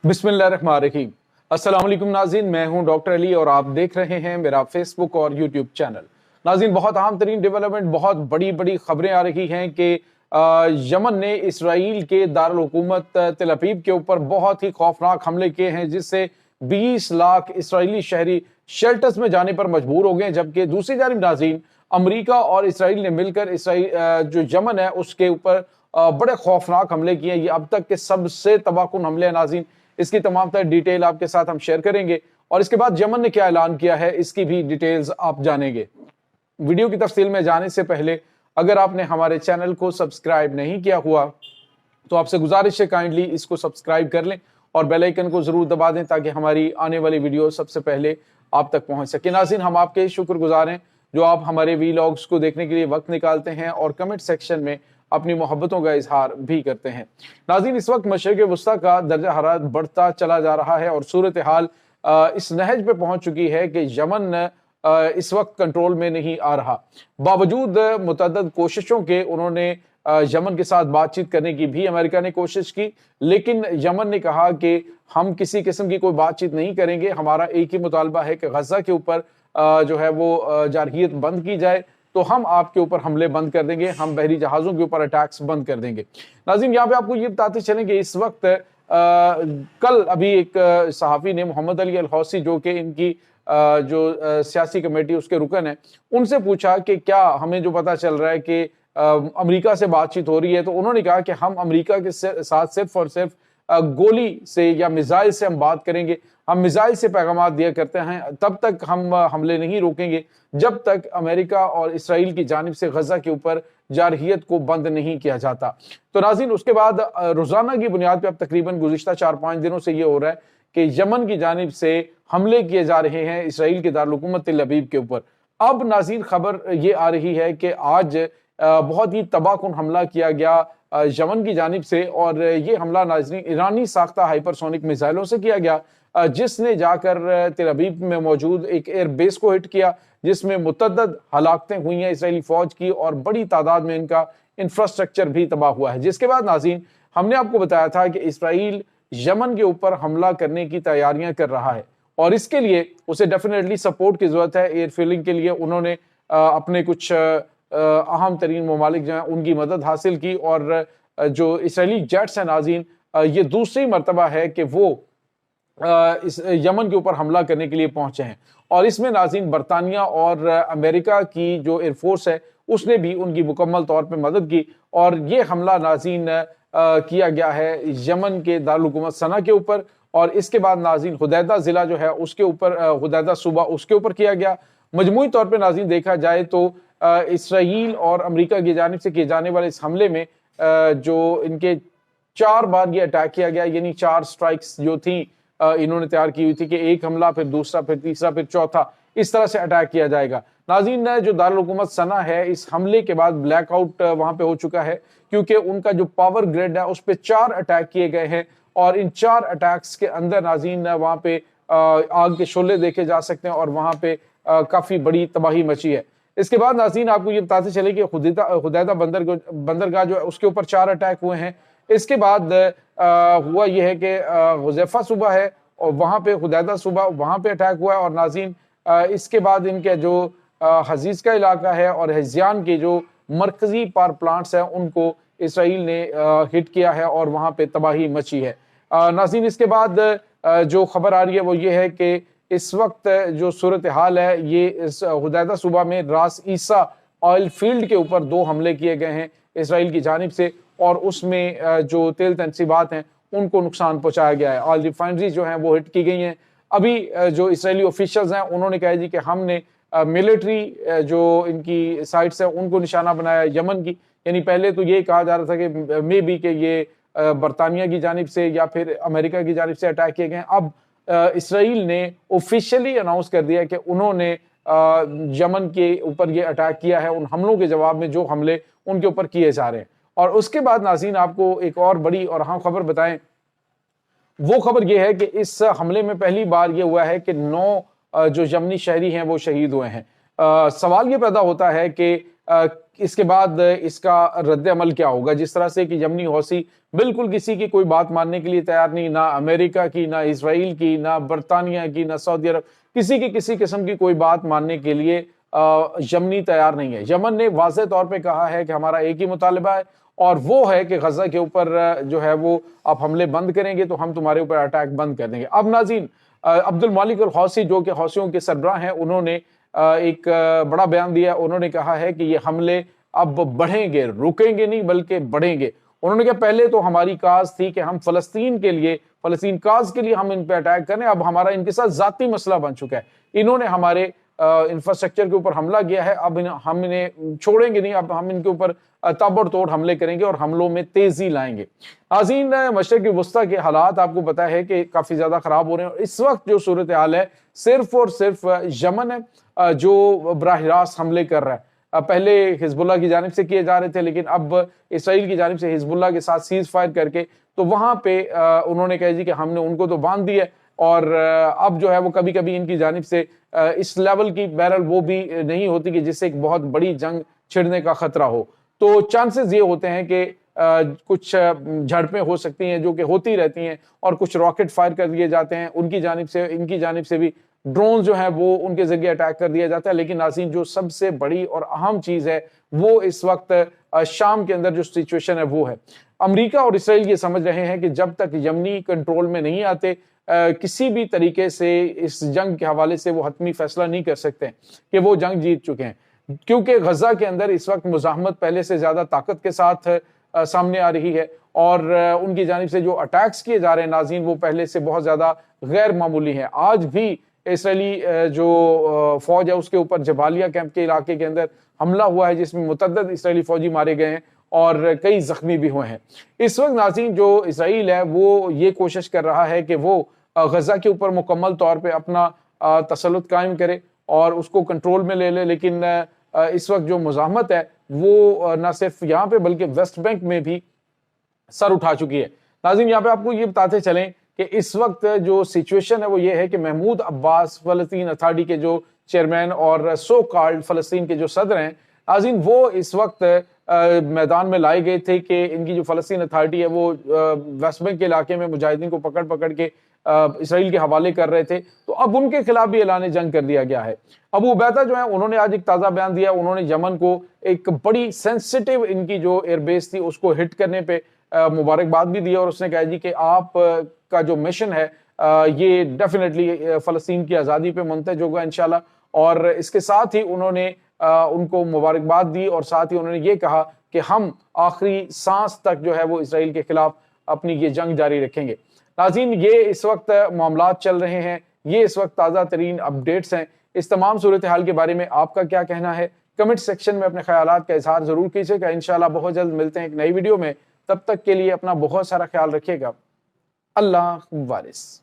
बिस्मिल्लाहिर्रहमानिर्रहीम। अस्सलाम वालेकुम नाज़रीन, मैं हूं डॉक्टर अली और आप देख रहे हैं मेरा फेसबुक और यूट्यूब चैनल। नाज़रीन, बहुत अहम तरीन डेवलपमेंट, बहुत बड़ी बड़ी खबरें आ रही हैं कि यमन ने इसराइल के दारुल हुकूमत तेल अवीव के ऊपर बहुत ही खौफनाक हमले किए हैं, जिससे 20 लाख इसराइली शहरी शेल्टर्स में जाने पर मजबूर हो गए। जबकि दूसरी जानिब नाज़रीन, अमरीका और इसराइल ने मिलकर इसराइल जो यमन है उसके ऊपर बड़े खौफनाक हमले किए। ये अब तक के सबसे तबाहकुन हमले हैं नाज़रीन। इसकी तमाम तरह डिटेल आपके साथ हम शेयर करेंगे और इसके बाद यमन ने क्या ऐलान किया है इसकी भी डिटेल्स आप जानेंगे। वीडियो की तफसील में जाने से पहले अगर आपने हमारे चैनल को सब्सक्राइब नहीं किया हुआ तो आपसे गुजारिश है काइंडली इसको सब्सक्राइब कर लें और बेल आइकन को जरूर दबा दें ताकि हमारी आने वाली वीडियो सबसे पहले आप तक पहुंच सके। नाज़रीन, हम आपके शुक्रगुजार हैं जो आप हमारे वीलॉग्स को देखने के लिए वक्त निकालते हैं और कमेंट सेक्शन में अपनी मोहब्बतों का इजहार भी करते हैं। नाज़रीन, इस वक्त मशरिक़ वस्ता का दर्जा हरारत बढ़ता चला जा रहा है और सूरत हाल इस नहज पे पहुंच चुकी है कि यमन इस वक्त कंट्रोल में नहीं आ रहा। बावजूद मुतअद्दिद कोशिशों के उन्होंने यमन के साथ बातचीत करने की भी अमेरिका ने कोशिश की, लेकिन यमन ने कहा कि हम किसी किस्म की कोई बातचीत नहीं करेंगे। हमारा एक ही मुतालबा है कि गजा के ऊपर जो है वो जारहियत बंद की जाए, तो हम आपके ऊपर हमले बंद कर देंगे, हम बहरी जहाज़ों के ऊपर अटैक्स बंद कर देंगे। नाज़रीन, यहाँ पे आपको ये बताते चलें कि इस वक्त कल अभी एक सहाफ़ी ने मोहम्मद अली अल हौसी जो कि इनकी जो सियासी कमेटी उसके रुकन है, उनसे पूछा कि क्या हमें जो पता चल रहा है कि अमेरिका से बातचीत हो रही है, तो उन्होंने कहा कि हम अमेरिका के साथ सिर्फ और सिर्फ गोली से या मिसाइल से हम बात करेंगे। हम मिसाइल से पैगाम दिया करते हैं, तब तक हम हमले नहीं रोकेंगे जब तक अमेरिका और इसराइल की जानिब से गजा के ऊपर जारहियत को बंद नहीं किया जाता। तो नाज़रीन, उसके बाद रोजाना की बुनियाद पर अब तकरीबन गुज़िश्ता 4-5 दिनों से ये हो रहा है कि यमन की जानिब से हमले किए जा रहे हैं इसराइल के दारुल हुकूमत तेल अवीव के ऊपर। अब नाज़रीन, खबर ये आ रही है कि आज बहुत ही तबाहकुन हमला किया गया यमन की जानिब से, और ये हमला नाज़रीन ईरानी साख्ता हाइपरसोनिक मिसाइलों से किया गया, जिसने जाकर तेल अवीव में मौजूद एक एयर बेस को हिट किया, जिसमें मुतअद्दिद हलाकतें हुई हैं इसराइली फौज की और बड़ी तादाद में इनका इंफ्रास्ट्रक्चर भी तबाह हुआ है। जिसके बाद नाज़रीन, हमने आपको बताया था कि इसराइल यमन के ऊपर हमला करने की तैयारियां कर रहा है और इसके लिए उसे डेफिनेटली सपोर्ट की जरूरत है। एयरफील्डिंग के लिए उन्होंने अपने कुछ अहम तरीन ममालिक जो हैं उनकी मदद हासिल की और जो इसराइली जेट्स हैं नाज़रीन, ये दूसरी मरतबा है कि वो इस यमन के ऊपर हमला करने के लिए पहुंचे हैं और इसमें नाज़रीन बरतानिया और अमेरिका की जो एयरफोर्स है उसने भी उनकी मुकम्मल तौर पे मदद की और ये हमला नाज़रीन किया गया है यमन के दारुल हुकूमत सना के ऊपर। और इसके बाद नाज़रीन हुदैदा ज़िला जो है उसके ऊपर, हुदैदा सूबा उसके ऊपर किया गया। मजमूई तौर पर नाज़रीन देखा जाए तो इसराइल और अमेरिका की जानिब से किए जाने वाले इस हमले में जो इनके 4 बार ये अटैक किया गया, यानी 4 स्ट्राइक्स जो थी इन्होंने तैयार की हुई थी कि एक हमला, फिर दूसरा, फिर तीसरा, फिर चौथा, इस तरह से अटैक किया जाएगा। नाज़रीन, जो दारुल हुकूमत सना है इस हमले के बाद ब्लैकआउट वहां पे हो चुका है क्योंकि उनका जो पावर ग्रिड है उस पर 4 अटैक किए गए हैं और इन 4 अटैक्स के अंदर नाज़रीन वहां पे आग के शोले देखे जा सकते हैं और वहां पे काफी बड़ी तबाही मची है। इसके बाद नाज़रीन आपको ये बताते चले कि हुदैदा बंदरगाह जो है उसके ऊपर 4 अटैक हुए हैं। इसके बाद हुआ यह है कि हुज़ैफा सूबा है और वहां पे हुदैदा सूबा, वहां पे अटैक हुआ है और नाज़रीन इसके बाद इनके जो हजीज का इलाका है और हिज़ियान के जो मरकजी पावर प्लांट्स हैं उनको इसराइल ने हिट किया है और वहां पे तबाही मची है। नाज़रीन, इसके बाद जो खबर आ रही है वो ये है कि इस वक्त जो सूरत हाल है ये इस हुदैदा सूबा में रास ईसा ऑयल फील्ड के ऊपर 2 हमले किए गए हैं इसराइल की जानिब से और उसमें जो तेल तनसीबात हैं उनको नुकसान पहुंचाया गया है। ऑयल रिफाइनरीज जो हैं वो हिट की गई हैं। अभी जो इसराइली ऑफिशियल्स हैं उन्होंने कहा जी कि हमने मिलिट्री जो इनकी साइट्स है उनको निशाना बनाया यमन की, यानी पहले तो ये कहा जा रहा था कि मे बी कि ये बरतानिया की जानिब से या फिर अमेरिका की जानिब से अटैक किए गए हैं। अब इसराइल ने ऑफिशियली अनाउंस कर दिया कि उन्होंने यमन के ऊपर ये अटैक किया है, उन हमलों के जवाब में जो हमले उनके ऊपर किए जा रहे हैं। और उसके बाद नाज़रीन आपको एक और बड़ी और अहम खबर बताएं, वो खबर ये है कि इस हमले में पहली बार ये हुआ है कि 9 जो यमनी शहरी हैं वो शहीद हुए हैं। सवाल ये पैदा होता है कि इसके बाद इसका रद्द अमल क्या होगा। जिस तरह से कि यमनी हौसी बिल्कुल किसी की कोई बात मानने के लिए तैयार नहीं, ना अमेरिका की, ना इसराइल की, ना बरतानिया की, ना सऊदी अरब, किसी की किसी किस्म की कोई बात मानने के लिए यमनी तैयार नहीं है। यमन ने वाज़ेह तौर पे कहा है कि हमारा एक ही मुतालिबा है और वो है कि गजा के ऊपर जो है वो आप हमले बंद करेंगे तो हम तुम्हारे ऊपर अटैक बंद कर देंगे। अब नाज़रीन, अब्दुल मालिक अल हौसी जो कि हौसियों के सरबराह हैं, उन्होंने एक बड़ा बयान दिया। उन्होंने कहा है कि ये हमले अब बढ़ेंगे, रुकेंगे नहीं बल्कि बढ़ेंगे। उन्होंने कहा पहले तो हमारी काज थी कि हम फलस्तीन के लिए, फलस्तीन काज के लिए हम इन पे अटैक करें, अब हमारा इनके साथ जाती मसला बन चुका है। इन्होंने हमारे इंफ्रास्ट्रक्चर के ऊपर हमला किया है, अब हम इन्हें छोड़ेंगे नहीं, अब हम इनके ऊपर ताबड़तोड़ हमले करेंगे और हमलों में तेजी लाएंगे। नाज़रीन, मशरिक़ वस्ता के हालात आपको पता है कि काफी ज्यादा खराब हो रहे हैं। इस वक्त जो सूरत हाल है सिर्फ और सिर्फ यमन है जो बराह रास्त हमले कर रहा है। पहले हिजबुल्लाह की जानिब से किए जा रहे थे, लेकिन अब इसराइल की जानिब से हिजबुल्लाह के साथ सीज फायर करके तो वहां पे उन्होंने कहा जी कि हमने उनको तो बांध दिया और अब जो है वो कभी कभी इनकी जानिब से इस लेवल की बैरल वो भी नहीं होती कि जिससे एक बहुत बड़ी जंग छिड़ने का खतरा हो। तो चांसेस ये होते हैं कि कुछ झड़पें हो सकती हैं जो कि होती रहती हैं और कुछ रॉकेट फायर कर दिए जाते हैं उनकी जानिब से, इनकी जानिब से भी ड्रोन जो है वो उनके जरिए अटैक कर दिया जाता है। लेकिन नाज़रीन, जो सबसे बड़ी और अहम चीज है वो इस वक्त शाम के अंदर जो सिचुएशन है वो है अमेरिका और इसराइल ये समझ रहे हैं कि जब तक यमनी कंट्रोल में नहीं आते किसी भी तरीके से इस जंग के हवाले से वो हतमी फैसला नहीं कर सकते कि वो जंग जीत चुके हैं, क्योंकि गजा के अंदर इस वक्त मुजाहमत पहले से ज्यादा ताकत के साथ सामने आ रही है और उनकी जानिब से जो अटैक्स किए जा रहे हैं नाज़रीन वो पहले से बहुत ज्यादा गैर मामूली हैं। आज भी इसराइली जो फौज है उसके ऊपर जबालिया कैंप के इलाके के अंदर हमला हुआ है जिसमें मुतअद्दिद इसराइली फौजी मारे गए हैं और कई जख्मी भी हुए हैं। इस वक्त नाज़रीन जो इसराइल है वो ये कोशिश कर रहा है कि वो गजा के ऊपर मुकम्मल तौर पे अपना तसल्लुत कायम करे और उसको कंट्रोल में ले ले, लेकिन इस वक्त जो मुजाहमत है वो न सिर्फ यहाँ पे बल्कि वेस्ट बैंक में भी सर उठा चुकी है। नाज़रीन, यहाँ पे आपको ये बताते चलें कि इस वक्त जो सिचुएशन है वो ये है कि महमूद अब्बास फलस्तीन अथॉरिटी के जो चेयरमैन और सो कॉल्ड फलस्तीन के जो सदर हैं नाज़रीन, वो इस वक्त मैदान में लाए गए थे कि इनकी जो फलस्तीन अथॉरिटी है वो वेस्ट बैंक के इलाके में मुजाहिदीन को पकड़ पकड़ के इसराइल के हवाले कर रहे थे, तो अब उनके खिलाफ भी ऐलान जंग कर दिया गया है। अबू उबैदा जो है उन्होंने आज एक ताज़ा बयान दिया। उन्होंने यमन को एक बड़ी सेंसिटिव इनकी जो एयरबेस थी उसको हिट करने पे मुबारकबाद भी दी और उसने कहा जी कि आप का जो मिशन है ये डेफिनेटली फलस्तीन की आज़ादी पे मुंतज होगा इंशाल्लाह। और इसके साथ ही उन्होंने उनको मुबारकबाद दी और साथ ही उन्होंने ये कहा कि हम आखिरी सांस तक जो है वो इसराइल के खिलाफ अपनी ये जंग जारी रखेंगे। नाज़रीन, ये इस वक्त मामलात चल रहे हैं, ये इस वक्त ताज़ा तरीन अपडेट्स हैं। इस तमाम सूरत हाल के बारे में आपका क्या कहना है कमेंट सेक्शन में अपने ख्यालात का इजहार जरूर कीजिएगा। इंशाल्लाह बहुत जल्द मिलते हैं एक नई वीडियो में, तब तक के लिए अपना बहुत सारा ख्याल रखिएगा। अल्लाह वारिस।